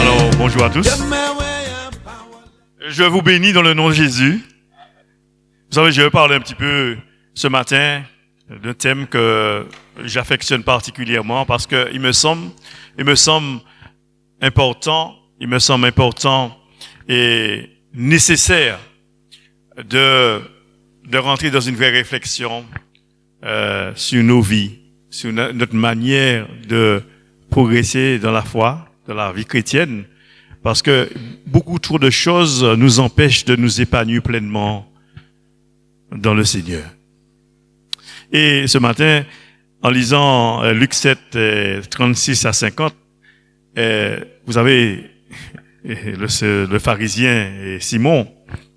Alors, bonjour à tous. Je vous bénis dans le nom de Jésus. Vous savez, je vais parler un petit peu ce matin d'un thème que j'affectionne particulièrement parce que il me semble important et nécessaire de rentrer dans une vraie réflexion sur nos vies, sur notre manière de progresser dans la foi, dans la vie chrétienne, parce que beaucoup trop de choses nous empêchent de nous épanouir pleinement dans le Seigneur. Et ce matin, en lisant Luc 7, 36 à 50, vous avez le pharisien Simon,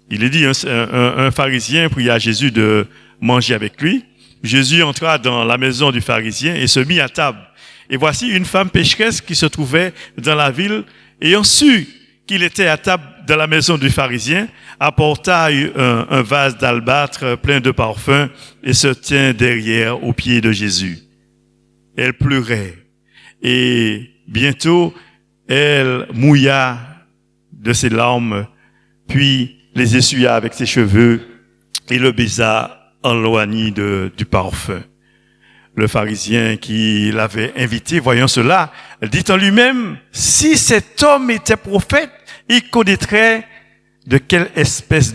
il est dit, un pharisien pria à Jésus de manger avec lui. Jésus entra dans la maison du pharisien et se mit à table. Et voici une femme pécheresse qui se trouvait dans la ville, ayant su qu'il était à table dans la maison du pharisien, apporta un vase d'albâtre plein de parfums et se tint derrière aux pieds de Jésus. Elle pleurait et bientôt elle mouilla de ses larmes, puis les essuya avec ses cheveux et le baisa éloigné du parfum. Le pharisien qui l'avait invité, voyant cela, dit en lui-même, si cet homme était prophète, il connaîtrait de quelle espèce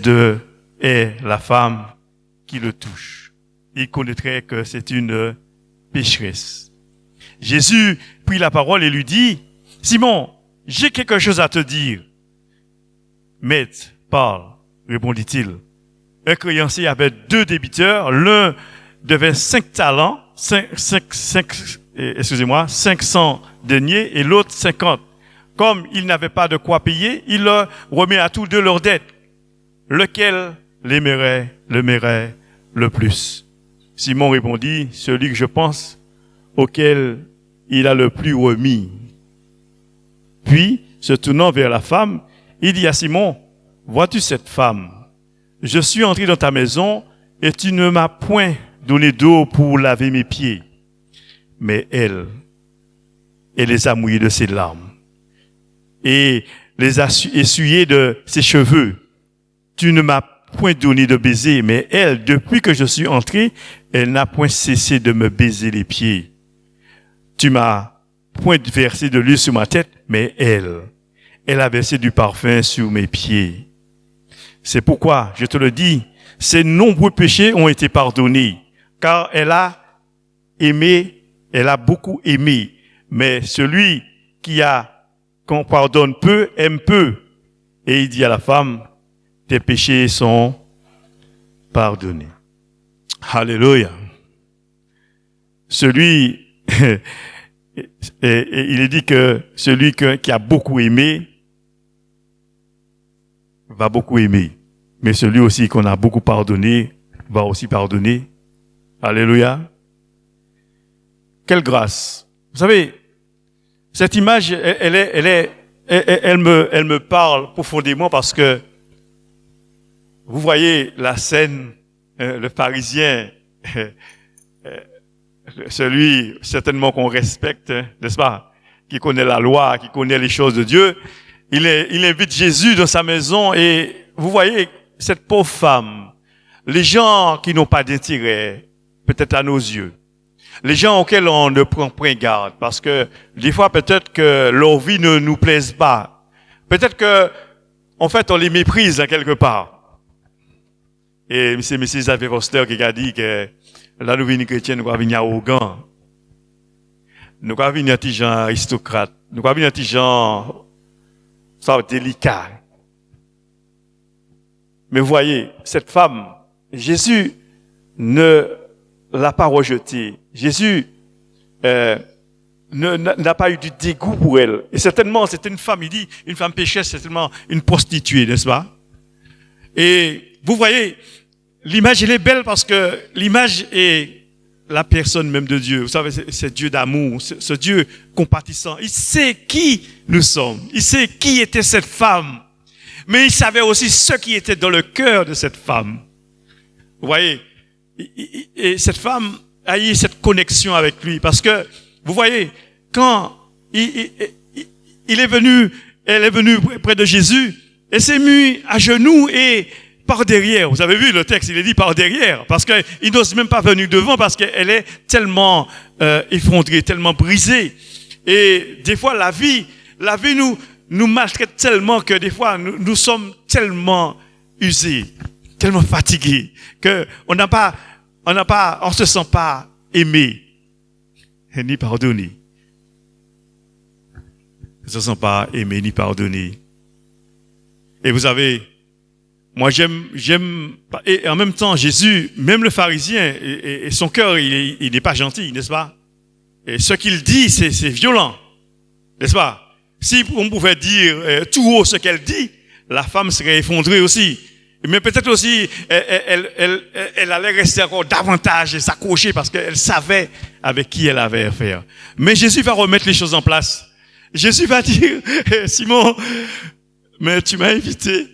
est la femme qui le touche. Il connaîtrait que c'est une pécheresse. Jésus prit la parole et lui dit, Simon, j'ai quelque chose à te dire. Maître, parle, répondit-il. Un créancier avait 2 débiteurs, l'un devait 5 talents, 500 deniers et l'autre 50. Comme il n'avait pas de quoi payer, il leur remet à tous 2 leurs dettes. Lequel l'aimerait le plus? Simon répondit, celui que je pense, auquel il a le plus remis. Puis, se tournant vers la femme, il dit à Simon, vois-tu cette femme? Je suis entré dans ta maison et tu ne m'as point donné d'eau pour laver mes pieds. Mais elle les a mouillés de ses larmes et les a essuyés de ses cheveux. Tu ne m'as point donné de baiser, mais elle, depuis que je suis entré, elle n'a point cessé de me baiser les pieds. Tu m'as point versé de l'huile sur ma tête, mais elle a versé du parfum sur mes pieds. C'est pourquoi, je te le dis, ses nombreux péchés ont été pardonnés, car elle a beaucoup aimé. Mais celui qu'on pardonne peu, aime peu. Et il dit à la femme, tes péchés sont pardonnés. Alléluia. Il est dit que celui qui a beaucoup aimé, va beaucoup aimer. Mais celui aussi qu'on a beaucoup pardonné, va aussi pardonner. Alléluia. Quelle grâce. Vous savez, cette image, elle me parle profondément parce que vous voyez la scène, le pharisien, celui certainement qu'on respecte, n'est-ce pas, qui connaît la loi, qui connaît les choses de Dieu. Il invite Jésus dans sa maison et vous voyez cette pauvre femme, les gens qui n'ont pas d'intérêt, peut-être à nos yeux, les gens auxquels on ne prend point garde, parce que des fois peut-être que leur vie ne nous plaise pas, peut-être que en fait on les méprise quelque part. Et c'est M. Xavier Foster qui a dit que la nouvelle chrétienne nous va venir arrogant, nous va venir petit gens aristocrate, nous va venir petit gens ça délicat. Mais vous voyez, cette femme, Jésus ne l'a pas rejetée. Jésus n'a pas eu du dégoût pour elle. Et certainement, c'était une femme, il dit, une femme pécheresse, c'est certainement une prostituée, n'est-ce pas? Et vous voyez, l'image, elle est belle parce que l'image est la personne même de Dieu. Vous savez, c'est Dieu d'amour, ce Dieu compatissant. Il sait qui nous sommes. Il sait qui était cette femme. Mais il savait aussi ce qui était dans le cœur de cette femme. Vous voyez, et cette femme ayez cette connexion avec lui. Parce que, vous voyez, quand elle est venue près de Jésus, elle s'est mise à genoux et par derrière. Vous avez vu le texte, il est dit par derrière. Parce qu'il n'ose même pas venir devant parce qu'elle est tellement effondrée, tellement brisée. Et des fois, la vie nous maltraite tellement que des fois, nous sommes tellement usés, tellement fatigués, que on se sent pas aimé, ni pardonné. On se sent pas aimé, ni pardonné. Et vous savez, moi j'aime, et en même temps, Jésus, même le pharisien, et son cœur, il n'est pas gentil, n'est-ce pas? Et ce qu'il dit, c'est violent, n'est-ce pas? Si on pouvait dire tout haut ce qu'elle dit, la femme serait effondrée aussi. Mais peut-être aussi, elle allait rester encore davantage et s'accrocher parce qu'elle savait avec qui elle avait affaire. Mais Jésus va remettre les choses en place. Jésus va dire, Simon, mais tu m'as invité.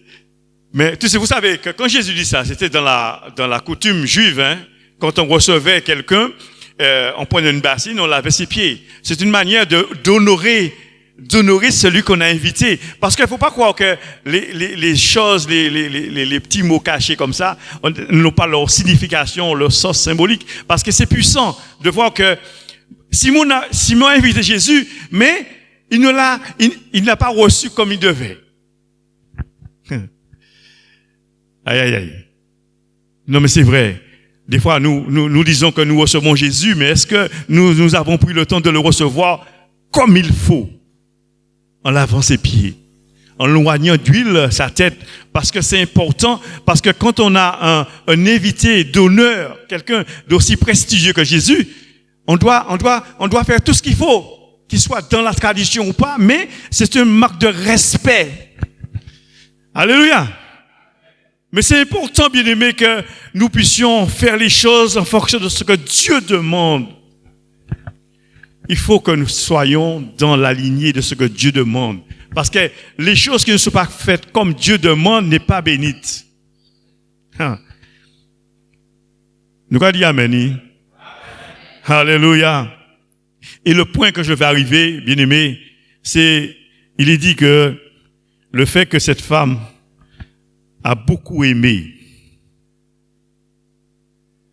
Mais tu sais, vous savez que quand Jésus dit ça, c'était dans la coutume juive, hein, quand on recevait quelqu'un, on prenait une bassine, on lavait ses pieds. C'est une manière d'honorer celui qu'on a invité. Parce qu'il faut pas croire que les choses, les petits mots cachés comme ça, n'ont pas leur signification, leur sens symbolique. Parce que c'est puissant de voir que Simon a invité Jésus, mais il ne l'a pas reçu comme il devait. Aïe, aïe, aïe. Non, mais c'est vrai. Des fois, nous disons que nous recevons Jésus, mais est-ce que nous avons pris le temps de le recevoir comme il faut? En lavant ses pieds, en loignant d'huile sa tête, parce que c'est important, parce que quand on a un invité d'honneur, quelqu'un d'aussi prestigieux que Jésus, on doit faire tout ce qu'il faut, qu'il soit dans la tradition ou pas, mais c'est une marque de respect. Alléluia. Mais c'est important, bien-aimé, que nous puissions faire les choses en fonction de ce que Dieu demande. Il faut que nous soyons dans la lignée de ce que Dieu demande. Parce que les choses qui ne sont pas faites comme Dieu demande n'est pas bénite. Nous allons dire Amen. Alléluia. Et le point que je vais arriver, bien aimé, il est dit que le fait que cette femme a beaucoup aimé,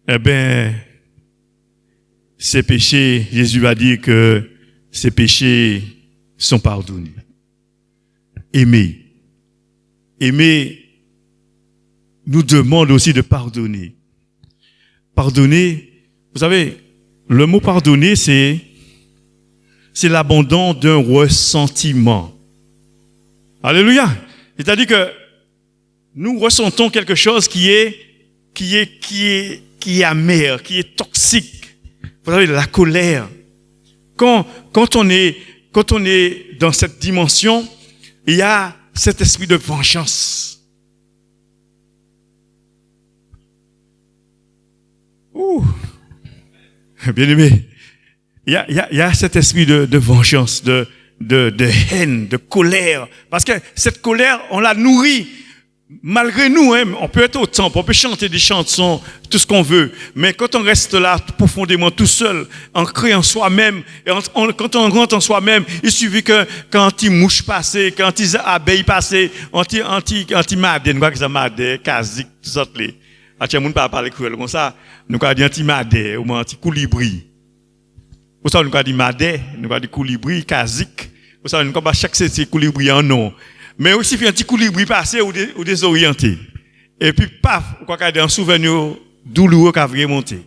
eh bien, ses péchés, Jésus va dire que ses péchés sont pardonnés. Aimer nous demande aussi de pardonner. Pardonner, vous savez, le mot pardonner, c'est l'abandon d'un ressentiment. Alléluia. C'est-à-dire que nous ressentons quelque chose qui est amer, qui est toxique. Vous savez, la colère. Quand on est dans cette dimension, il y a cet esprit de vengeance. Bien aimé. Il y a cet esprit de vengeance, de haine, de colère. Parce que cette colère, on la nourrit. Malgré nous, hein, on peut être au temple, on peut chanter des chansons, tout ce qu'on veut. Mais quand on reste là, profondément tout seul, ancré en soi-même, et quand on rentre en soi-même, il suffit que quand il mouche passé, quand il abeille passé, anti-madé, nous croyons que c'est madé, kazik, tout ça, les. Atiens, moun pas parler cruel comme ça, nous croyons dire anti-madé, ou anti-coulibri. Pour ça, nous croyons dire madé, nous croyons dire coulibri, kazik. Pour ça, nous croyons chaque c'est coulibri en nom. Mais aussi, il y a un petit colibri passé ou désorienté. Et puis, paf, quoi qu'il y a un souvenir douloureux qui a vraiment monté.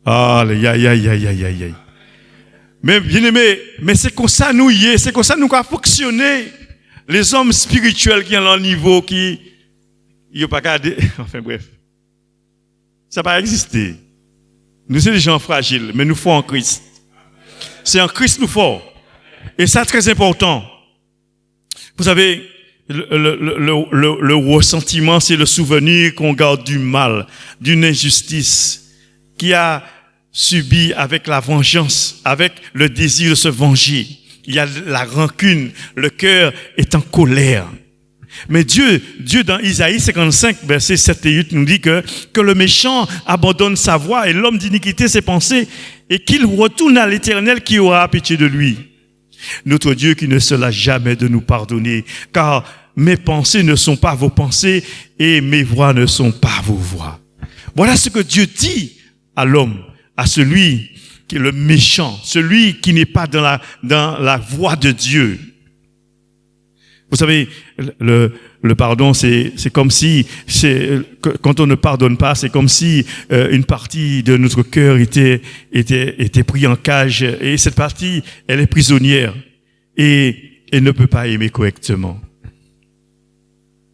Aïe, aïe, aïe, aïe, aïe, aïe. Mais, bien aimé, mais c'est comme ça nous y est, c'est comme ça nous avons fonctionné. Les hommes spirituels qui ont leur niveau, qui, ils n'ont pas gardé, enfin bref. Ça n'a pas existé. Nous sommes des gens fragiles, mais nous forts en Christ. C'est en Christ nous forts. Et ça, très important. Vous savez, le ressentiment, c'est le souvenir qu'on garde du mal, d'une injustice qui a subi avec la vengeance, avec le désir de se venger. Il y a la rancune, le cœur est en colère. Mais Dieu dans Isaïe 55, verset 7 et 8 nous dit que le méchant abandonne sa voie et l'homme d'iniquité ses pensées et qu'il retourne à l'Éternel qui aura pitié de lui. Notre Dieu qui ne se lasse jamais de nous pardonner, car mes pensées ne sont pas vos pensées et mes voies ne sont pas vos voies. Voilà ce que Dieu dit à l'homme, à celui qui est le méchant, celui qui n'est pas dans la voie de Dieu. Vous savez, le pardon, c'est comme si, quand on ne pardonne pas, c'est comme si une partie de notre cœur était pris en cage, et cette partie, elle est prisonnière et elle ne peut pas aimer correctement.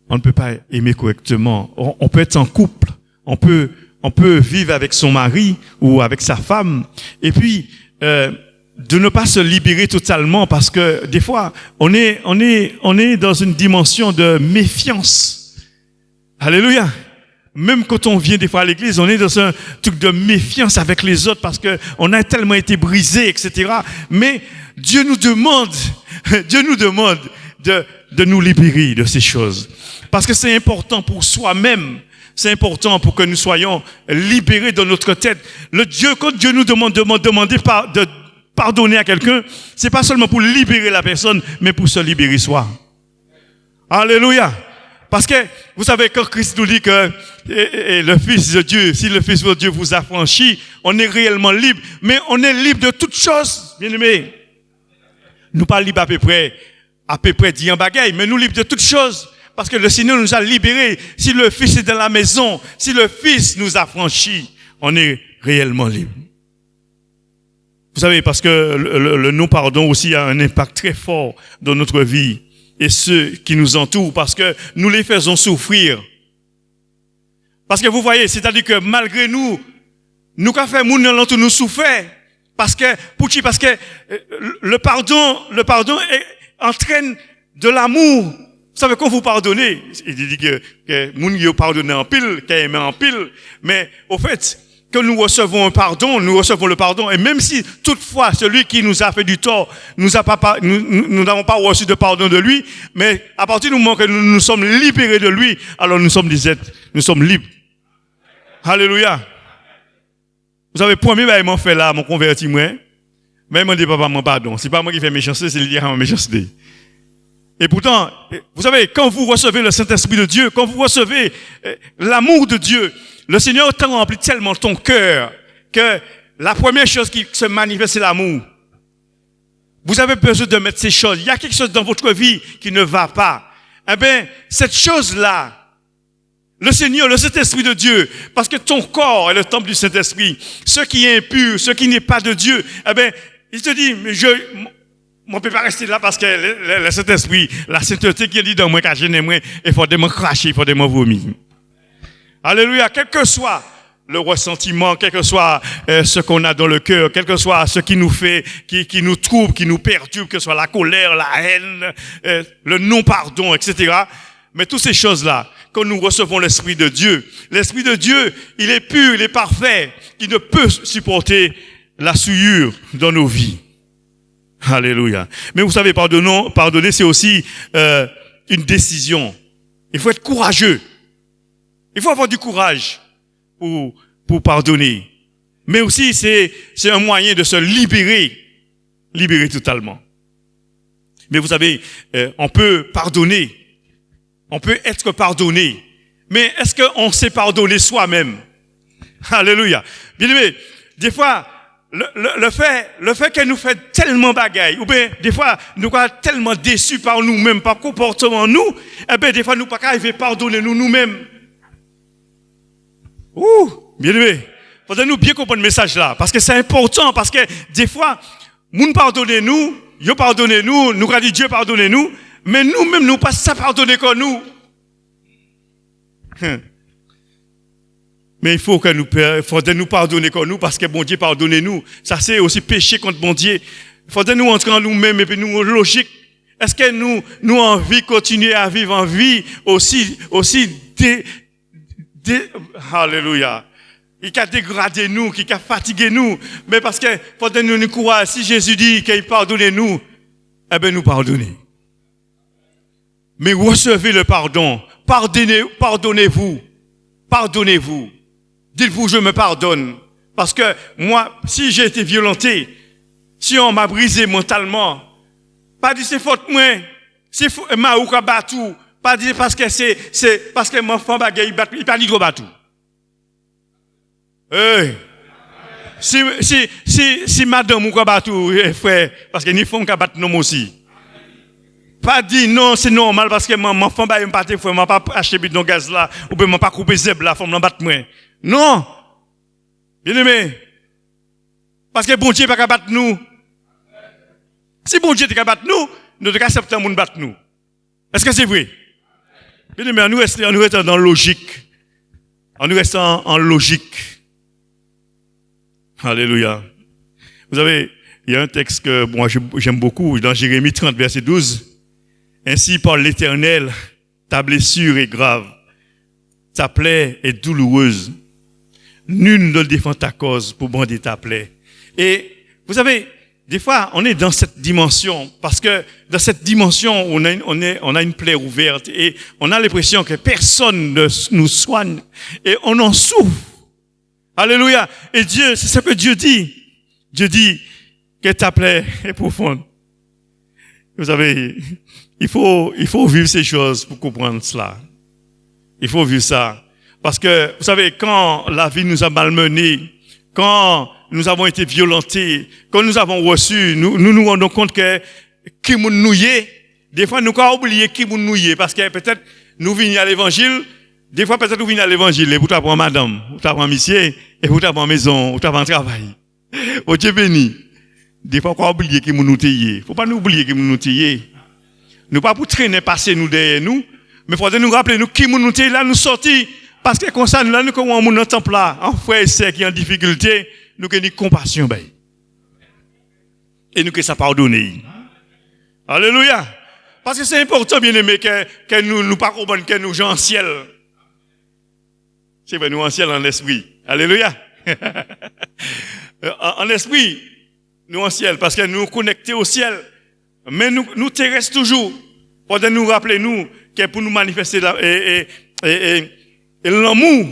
On ne peut pas aimer correctement. On peut être en couple, on peut vivre avec son mari ou avec sa femme, et puis de ne pas se libérer totalement, parce que des fois on est dans une dimension de méfiance. Alléluia. Même quand on vient des fois à l'église, on est dans un truc de méfiance avec les autres parce que on a tellement été brisé, etc. Mais Dieu nous demande de nous libérer de ces choses, parce que c'est important pour soi-même. C'est important pour que nous soyons libérés dans notre tête. Quand Dieu nous demande de pardonner à quelqu'un, c'est pas seulement pour libérer la personne, mais pour se libérer soi. Alléluia. Parce que, vous savez, quand Christ nous dit que le Fils de Dieu, si le Fils de Dieu vous affranchit, on est réellement libre. Mais on est libre de toutes choses, bien aimés. Nous pas libres à peu près d'y en bagaille, mais nous libres de toutes choses. Parce que le Seigneur nous a libérés. Si le Fils est dans la maison, si le Fils nous affranchit, on est réellement libre. Vous savez, parce que le non-pardon aussi a un impact très fort dans notre vie et ceux qui nous entourent, parce que nous les faisons souffrir. Parce que vous voyez, c'est-à-dire que malgré nous qu'a fait moun nan l'entour nous souffrir, parce que le pardon entraîne de l'amour. Vous savez, quand vous pardonnez, il dit que moun yo pardonne en pile, qu'il aime en pile, mais au fait, que nous recevons le pardon, et même si toutefois celui qui nous a fait du tort, nous n'avons pas reçu de pardon de lui, mais à partir du moment que nous nous sommes libérés de lui, alors nous sommes libres. Alléluia. Vous savez, premier bah, il m'a fait là, mon converti moi, mais il m'a dit papa, mon pardon. C'est pas moi qui fais méchanceté, c'est lui qui a méchanceté. Et pourtant, vous savez, quand vous recevez le Saint-Esprit de Dieu, quand vous recevez l'amour de Dieu, le Seigneur t'a rempli tellement ton cœur que la première chose qui se manifeste, c'est l'amour. Vous avez besoin de mettre ces choses. Il y a quelque chose dans votre vie qui ne va pas. Eh bien, cette chose-là, le Seigneur, le Saint-Esprit de Dieu, parce que ton corps est le temple du Saint-Esprit. Ce qui est impur, ce qui n'est pas de Dieu, eh bien, il te dit, on ne peut pas rester là parce que le Saint-Esprit, la sainteté qui est dit dans moi, quand je n'aime moi, il faut de me cracher, il faut de me vomir. Alléluia, quel que soit le ressentiment, quel que soit ce qu'on a dans le cœur, quel que soit ce qui nous fait, qui nous trouble, qui nous perturbe, que ce soit la colère, la haine, le non-pardon, etc. Mais toutes ces choses-là, quand nous recevons l'Esprit de Dieu, il est pur, il est parfait, il ne peut supporter la souillure dans nos vies. Alléluia. Mais vous savez, pardonner, c'est aussi une décision. Il faut être courageux. Il faut avoir du courage pour pardonner. Mais aussi, c'est un moyen de se libérer totalement. Mais vous savez, on peut pardonner. On peut être pardonné. Mais est-ce qu'on sait pardonner soi-même? Alléluia. Bien aimé, des fois, le fait qu'elle nous fait tellement bagaille, ou bien, des fois, nous sommes tellement déçus par nous-mêmes, par comportement nous, eh bien, des fois, nous ne pouvons pas arriver à pardonner nous-mêmes. Bien aimé. Faudrait nous bien comprendre le message là, parce que c'est important, parce que des fois, nous pardonnez-nous, Dieu pardonnez-nous, nous avons dit Dieu pardonnez-nous, mais nous-mêmes, nous pas ça pardonner comme nous. Mais il faut que nous pardonner comme nous, parce que bon Dieu pardonnez-nous. Ça c'est aussi péché contre bon Dieu. Il faudrait nous entrer en nous-mêmes et puis nous logique. Est-ce que nous envie continuer à vivre en vie aussi Alléluia. Il a dégradé nous, qui a fatigué nous, mais parce que faudrait nous croire, si Jésus dit qu'il pardonne nous, eh ben nous pardonner. mais recevez le pardon. Pardonnez-vous. Pardonnez-vous. Dites-vous, je me pardonne. Parce que moi, si j'ai été violenté, si on m'a brisé mentalement, pas dit c'est faute moi, c'est ma ou ka batou, pas dit parce que c'est parce que mon enfant bagay il pas dit trop batou. Si madame ou ka batou frère parce que ni font ka battre non aussi. Pas dit non, c'est normal parce que mon enfant ba pas te frère, m'a pas acheter bidon gaz là ou bien m'a pas couper zeb là, faut me battre moi. Non. Bien aimé. Parce que bon Dieu pas battre nous. Si bon Dieu te battre nous, nous devons accepter moun battre nous. Est-ce que c'est vrai? Bien aimé, nous restons dans logique. Nous restons en logique. Alléluia. Vous savez, il y a un texte que moi j'aime beaucoup dans Jérémie 30 verset 12. Ainsi parle l'Éternel, ta blessure est grave, ta plaie est douloureuse. Nul ne défend ta cause pour bander ta plaie. Et vous savez, des fois, on est dans cette dimension parce que dans cette dimension, on a une plaie ouverte et on a l'impression que personne ne nous soigne et on en souffre. Alléluia. Et Dieu, c'est ce que Dieu dit. Dieu dit que ta plaie est profonde. Vous savez, il faut vivre ces choses pour comprendre cela. Il faut vivre ça. Parce que, vous savez, quand la vie nous a malmenés, quand nous avons été violentés, quand nous avons reçu, nous rendons compte que qui nous nouillé, des fois nous avons oublié qui nous nouillé, parce que peut-être nous venons à l'évangile, des fois peut-être nous venons à l'évangile, et vous t'apprendre madame, vous t'apprendre monsieur, et vous t'apprendre maison, vous t'apprendre travail. Oh Dieu béni. Des fois, on oublié qui nous taillé. Faut pas nous oublier qui nous taillé. Nous pas pour traîner passer nous derrière nous, mais faut nous rappeler nous qui nous taillé là nous sorti parce que comme ça nous là nous comme on dans temple là, en frère et sœur qui en difficulté, nous que ni compassion ben. Et nous que ça pardonner. Alléluia. Parce que c'est important bien aimé que nous pas comprendre que nous gens en ciel. C'est vrai nous en ciel en esprit. Alléluia. En esprit nous en ciel, parce que nous connectés au ciel, mais nous terrestres toujours, pour nous rappeler nous, que pour nous manifester et l'amour.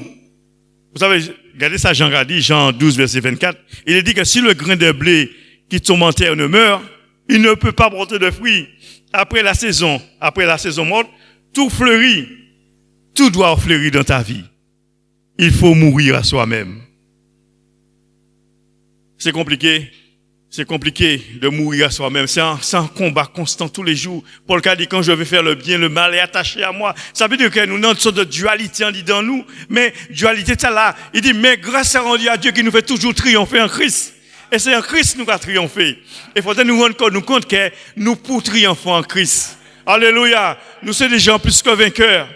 Vous savez, regardez ça, Jean 12, verset 24, il dit que si le grain de blé qui tombe en terre ne meurt, il ne peut pas porter de fruits. Après la saison morte, tout fleurit, tout doit fleurir dans ta vie. Il faut mourir à soi-même. C'est compliqué de mourir à soi-même. C'est un combat constant tous les jours. Paul dit, quand je vais faire le bien, le mal est attaché à moi. Ça veut dire que nous avons une sorte de dualité dans nous. Mais dualité, c'est là. Il dit, mais grâce à Dieu qui nous fait toujours triompher en Christ. Et c'est en Christ nous avons triomphé. Il faudrait nous rendre compte que nous pour triompher en Christ. Alléluia. Nous sommes des gens plus que vainqueurs.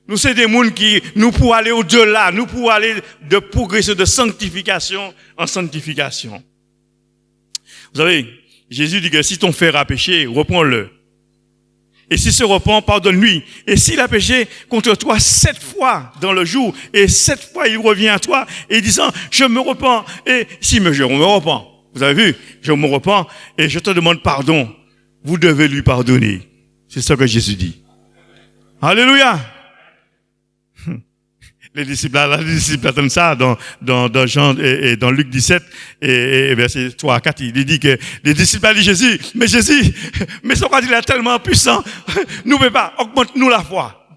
Nous sommes des gens qui, nous pour aller au-delà, nous pour aller de progresser de sanctification en sanctification. Vous savez, Jésus dit que si ton frère a péché, reprends-le. Et s'il se repent, pardonne-lui. Et s'il a péché contre toi 7 fois dans le jour, et 7 fois il revient à toi, et disant, je me repens, et si je me repens, vous avez vu, je me repens, et je te demande pardon, vous devez lui pardonner. C'est ce que Jésus dit. Alléluia! Les disciples attendent ça dans Jean et dans Luc 17 et verset 3 à 4, il dit que les disciples disent Jésus, mais son il est tellement puissant, nous ne pouvons pas, augmente-nous la foi.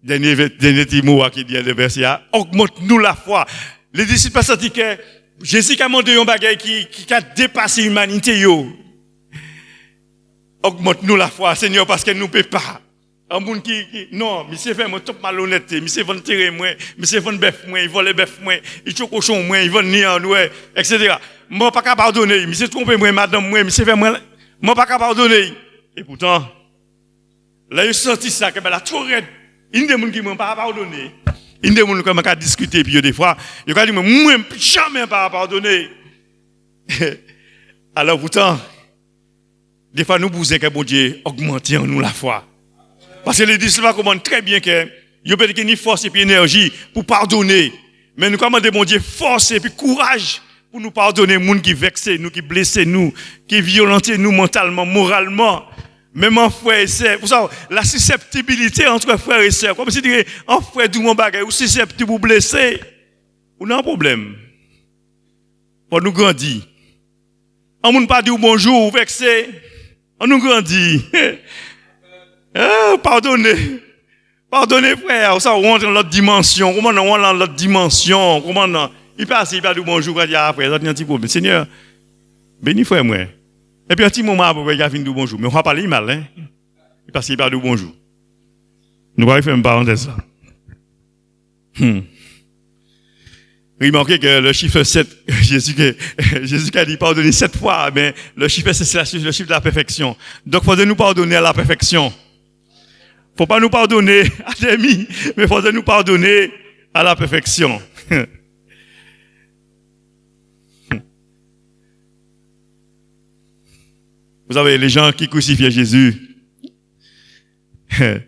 Dernier petit mot qui dit le verset, augmente-nous la foi. Les disciples ont senti que Jésus a demandé un bagage qui a dépassé l'humanité. Augmente-nous la foi, Seigneur, parce que nous ne pouvons pas. Un monde non, monsieur fait moi top malhonnêteté, monsieur vend terrain moi, monsieur vend bœuf moi, il vole bœuf moi, il tue cochon moi, il vend nian ouais, etc. Moi pas capable pardonner, monsieur trompe moi madame moi, monsieur fait moi pas capable pardonner. Et pourtant là il senti ça que la trop raide. Il des monde qui m'ont pas pardonner. Il des monde comme on discuter puis des fois, il dit moi jamais pas pardonner. Alors pourtant des fois nous besoin que bon Dieu augmente en nous la foi. Parce que les disciples comprennent très bien que ils ont peut-être ni force et puis énergie pour pardonner. Mais nous commandons bon Dieu force et puis courage pour nous pardonner les gens qui vexent nous, qui blessent nous, qui violentent nous mentalement, moralement. Même en frère et sœur. Vous savez, la susceptibilité entre frères et sœurs. Comme si tu en frère tout mon bagage, ou susceptible pour blesser. On a un problème. Pour nous grandir. On ne pas dire bonjour, ou vexé. On nous grandit. Pardonnez. Pardonnez, frère. Ça, on rentre dans l'autre dimension. Comment on rentre dans l'autre dimension? Comment on, il passe, il va dire bonjour, il va dire après, il a dit un petit peu. Seigneur, bénis frère, moi. Et puis un petit moment après, il a fini de bonjour. Mais on va parler mal, hein. Parce qu'il va dire bonjour. Nous allons faire une parenthèse là. Remarquez que le chiffre 7, Jésus a dit pardonner 7 fois, mais le chiffre 7, c'est le chiffre de la perfection. Donc, il faut nous pardonner à la perfection. Faut pas nous pardonner à demi, mais il faut nous pardonner à la perfection. Vous savez, les gens qui crucifiaient Jésus, vous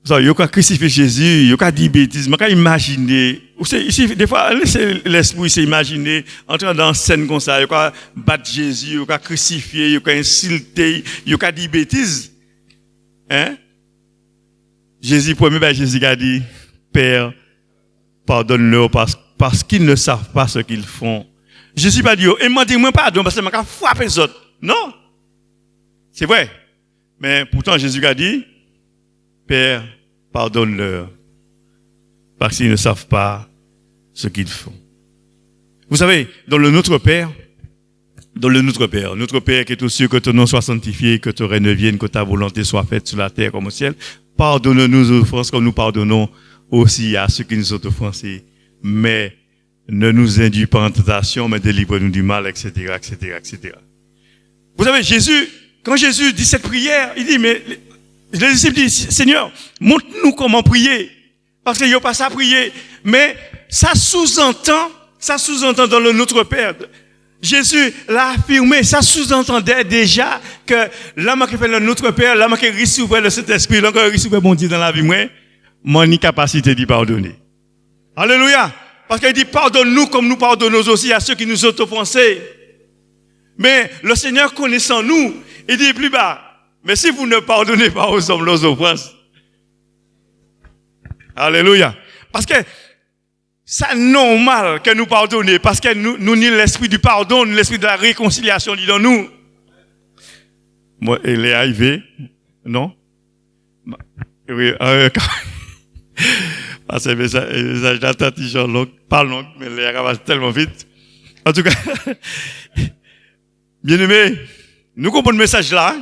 savez, ils ont crucifié Jésus, ils ont dit bêtises, ils ont imaginé. Ici, des fois, l'esprit s'est imaginé, entrer dans une scène comme ça, ils ont battu Jésus, ils ont crucifié, ils ont insulté, ils ont dit bêtises. Hein? Jésus, Jésus a dit, Père, pardonne-leur parce qu'ils ne savent pas ce qu'ils font. Jésus n'a pas dit, et m'a dit, moi pardon, parce que je vais frapper les autres. Non. C'est vrai. Mais pourtant, Jésus a dit, Père, pardonne-leur, parce qu'ils ne savent pas ce qu'ils font. Vous savez, dans le Notre Père qui est aux cieux, que ton nom soit sanctifié, que ton règne vienne, que ta volonté soit faite sur la terre comme au ciel. Pardonne-nous nos offenses comme nous pardonnons aussi à ceux qui nous ont offensés. Mais ne nous induis pas en tentation, mais délivre-nous du mal, etc., etc., etc. Vous savez, quand Jésus dit cette prière, il dit, mais les disciples disent, Seigneur, montre-nous comment prier. Parce qu'il n'y a pas ça à prier. Mais ça sous-entend dans le Notre Père. Jésus l'a affirmé, ça sous-entendait déjà que l'homme qui fait le Notre Père, l'homme qui reçoit le Saint-Esprit, l'homme qui reçoit bon Dieu dans la vie, moi, mon incapacité d'y pardonner. Alléluia. Parce qu'il dit, pardonne-nous comme nous pardonnons aussi à ceux qui nous ont offensés. Mais le Seigneur connaissant nous, il dit plus bas, mais si vous ne pardonnez pas aux hommes leurs offenses. Alléluia. Parce que c'est normal que nous pardonnions, parce que nous ni l'esprit du pardon, ni l'esprit de la réconciliation dit dans nous. Moi, il est arrivé, non? Oui, parce que message d'attention long, pas long, mais il est tellement vite. En tout cas, bien-aimés, nous comprenons le message là.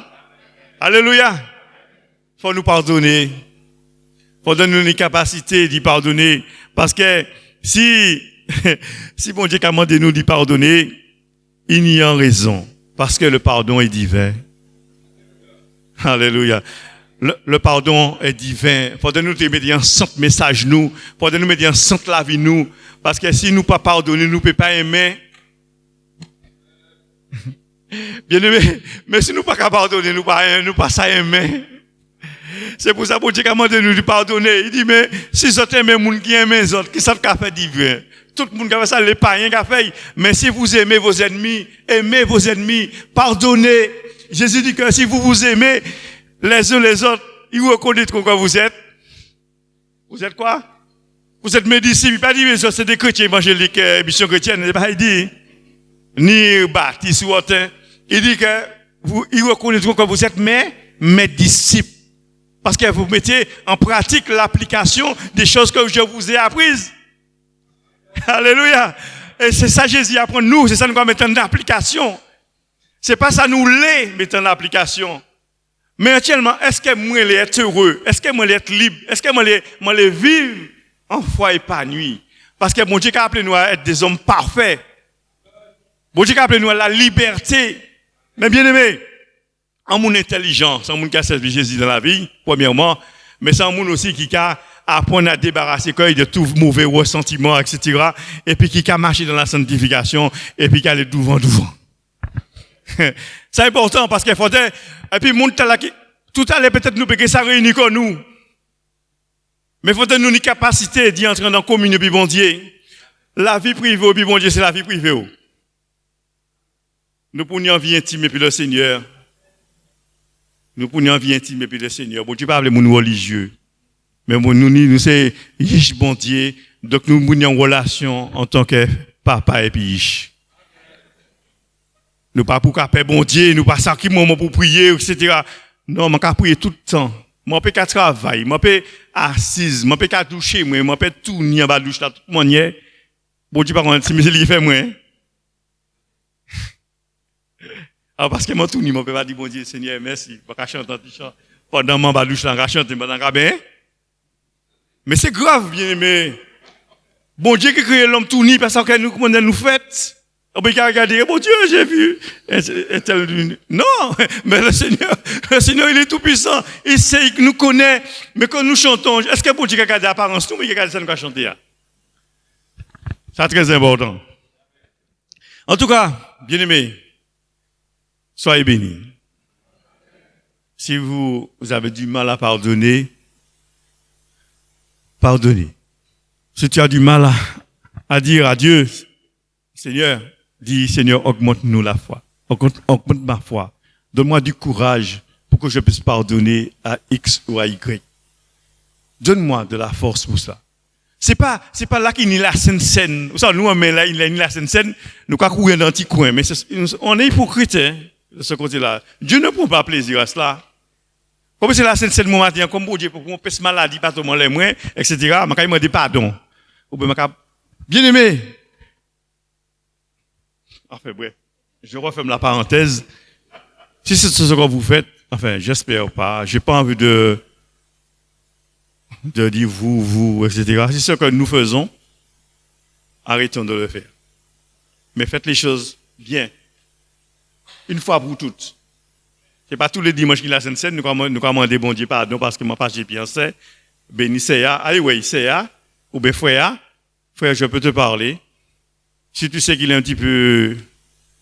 Alléluia. Faut nous pardonner. Faut donner une capacité d'y pardonner. Parce que si bon Dieu a demandé nous d'y pardonner, il n'y a raison. Parce que le pardon est divin. Alléluia. Le pardon est divin. Faut nous mettre un centre message nous. Faut nous mettre un centre la vie nous. Parce que si nous pas pardonner, nous ne pouvons pas aimer. Bien aimé, mais si nous pas pardonner, nous pas ça aimer. C'est pour ça que Dieu a demandé nous de pardonner. Il dit, mais si vous aimez les gens qui aiment les autres, qui savent qu'à faire divin. Tout le monde qui a fait ça, les païens qui a fait. Mais si vous aimez vos ennemis, pardonnez. Jésus dit que si vous vous aimez les uns les autres, ils vous reconnaîtront quoi vous êtes. Vous êtes quoi? Vous êtes mes disciples. Il pas dit, mais c'est des chrétiens évangéliques, mission chrétienne. Il pas dit, ni baptistes ou autre. Il dit que ils reconnaîtront que vous êtes mes disciples. Parce que vous mettez en pratique l'application des choses que je vous ai apprises. Alléluia. Et c'est ça Jésus apprend nous, c'est ça nous va mettre en application. C'est pas ça nous les mettre en application. Mais actuellement, est-ce que moi je être heureux? Est-ce que moi je être libre? Est-ce que moi je vivre en foi épanouie? Parce que mon Dieu a appelé nous à être des hommes parfaits. Mon Dieu a appelé nous à la liberté. Mais bien aimé, en mon intelligence, en mon qui a servi Jésus dans la vie, premièrement, mais c'est en mon aussi qui a apprendre à débarrasser de tout mauvais ressentiment, etc. Et puis qui a marché dans la sanctification, et puis qui a le devant. C'est important parce qu'il faudrait, et puis tout à l'heure peut-être nous peut ça réunit comme nous. Mais il faudrait nous une capacité d'y entrer dans la communion du bon Dieu. La vie privée du bon Dieu, c'est la vie privée. Nous pour une vie intime et puis le Seigneur. Nous pour une vie intime et puis le Seigneur. Bon Dieu pas appeler nous religieux. Mais bon, nous c'est riche bon Dieu. Donc nous avons une relation en tant que papa et puis riche. Nous pas pour qu'après bon Dieu, nous pas ça qui moment pour prier, etc. Non, je peux prier tout le temps. Je peux travailler, je peux assise, je peux toucher, je peux tourner en bas de douche là, toute manière. Bon Dieu, par contre, si je fait moi. Alors, parce que moi, tourne, je ne peux pas dire, bon Dieu, Seigneur, merci. Je vais chanter un petit chant. Pendant mon bas de douche là, je vais chanter, mais c'est grave, bien aimé. Bon Dieu qui crée l'homme tourné, parce que nous fait. On peut regarder, bon Dieu, j'ai vu. Non, mais le Seigneur, il est tout puissant. Il sait, il nous connaît. Mais quand nous chantons, est-ce que bon Dieu a regardé l'apparence, nous, mais il regarde ça, nous allons chanter. C'est très important. En tout cas, bien aimé, soyez bénis. Si vous avez du mal à pardonner, pardonnez. Si tu as du mal à dire à Dieu, Seigneur, dis, Seigneur, augmente-nous la foi. Augmente ma foi. Donne-moi du courage pour que je puisse pardonner à X ou à Y. Donne-moi de la force pour ça. C'est pas là qu'il y a la scène. Vous savez, nous, on met là, il y a la scène, nous, quand courir dans un petit coin. Mais on est hypocrite, hein, de ce côté-là. Dieu ne prend pas plaisir à cela. Comme c'est la scène, mon matin, comme bon Dieu, pour qu'on pèse maladie, pas tout le monde les moins, etc., je vais demander pardon. Ou bien, bien aimé. Enfin, bref, je referme la parenthèse. Si c'est ce que vous faites, enfin, j'espère pas. J'ai pas envie de dire vous, etc. Si c'est ce que nous faisons, arrêtons de le faire. Mais faites les choses bien. Une fois pour toutes. C'est pas tous les dimanches qu'il a cette scène, nous commandons bon Dieu pardon parce que moi pas j'ai bien fait. Bénissez ya, allez oui, c'est ya, ou bien frère, je peux te parler. Si tu sais qu'il est un petit peu,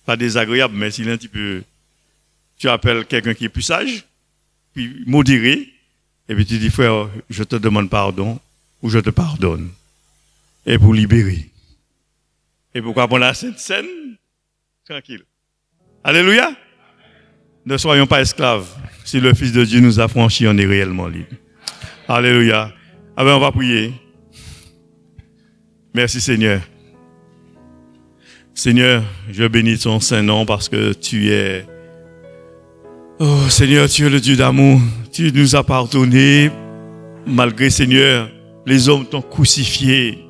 pas désagréable, mais s'il est un petit peu, tu appelles quelqu'un qui est plus sage, puis modéré, et puis tu dis, frère, je te demande pardon, ou je te pardonne. Et pour libérer. Et pourquoi prendre cette scène? Tranquille. Alléluia. Ne soyons pas esclaves. Si le Fils de Dieu nous a franchis, on est réellement libre. Alléluia. Ah ben, on va prier. Merci Seigneur. Seigneur, je bénis ton Saint-Nom parce que tu es... Oh Seigneur, tu es le Dieu d'amour. Tu nous as pardonné. Malgré Seigneur, les hommes t'ont crucifié.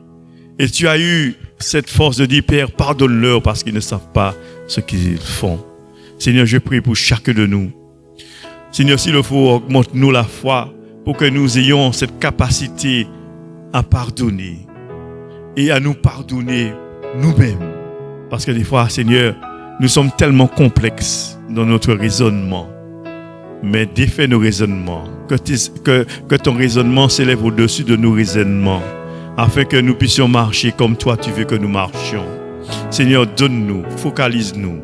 Et tu as eu cette force de dire, Père, pardonne-leur parce qu'ils ne savent pas ce qu'ils font. Seigneur, je prie pour chacun de nous. Seigneur, s'il le faut, augmente-nous la foi pour que nous ayons cette capacité à pardonner et à nous pardonner nous-mêmes. Parce que des fois, Seigneur, nous sommes tellement complexes dans notre raisonnement. Mais défais nos raisonnements, que ton raisonnement s'élève au-dessus de nos raisonnements, afin que nous puissions marcher comme toi tu veux que nous marchions. Seigneur, donne-nous, focalise-nous,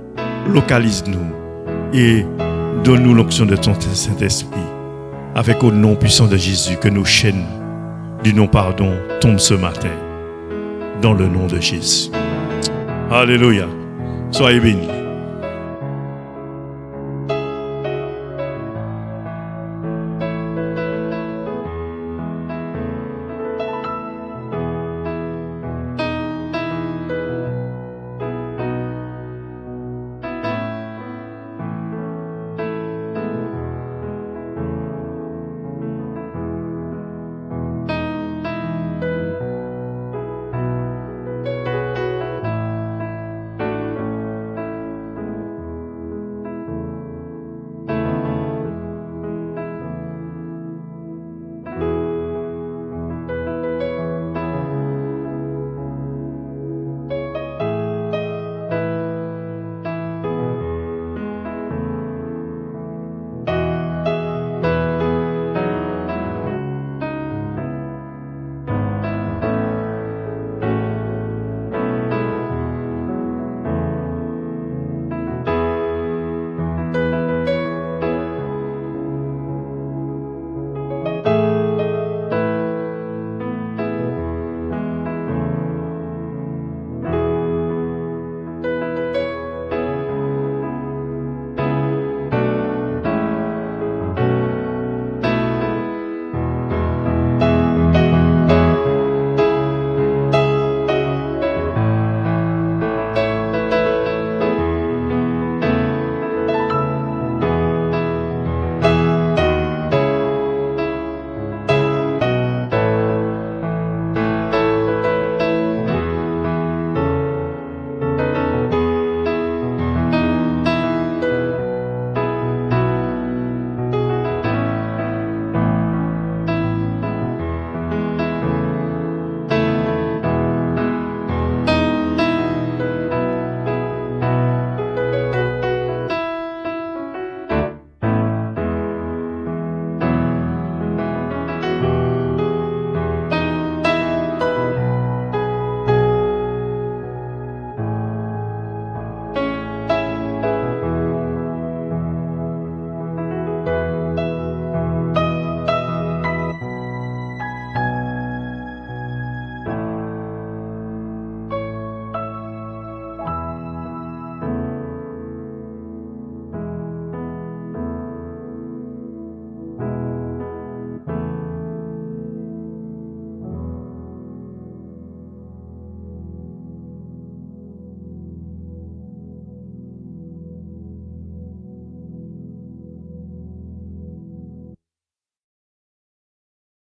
localise-nous et donne-nous l'onction de ton Saint-Esprit, avec au nom puissant de Jésus que nos chaînes du non-pardon tombent ce matin, dans le nom de Jésus. Alléluia. Soyez bénis.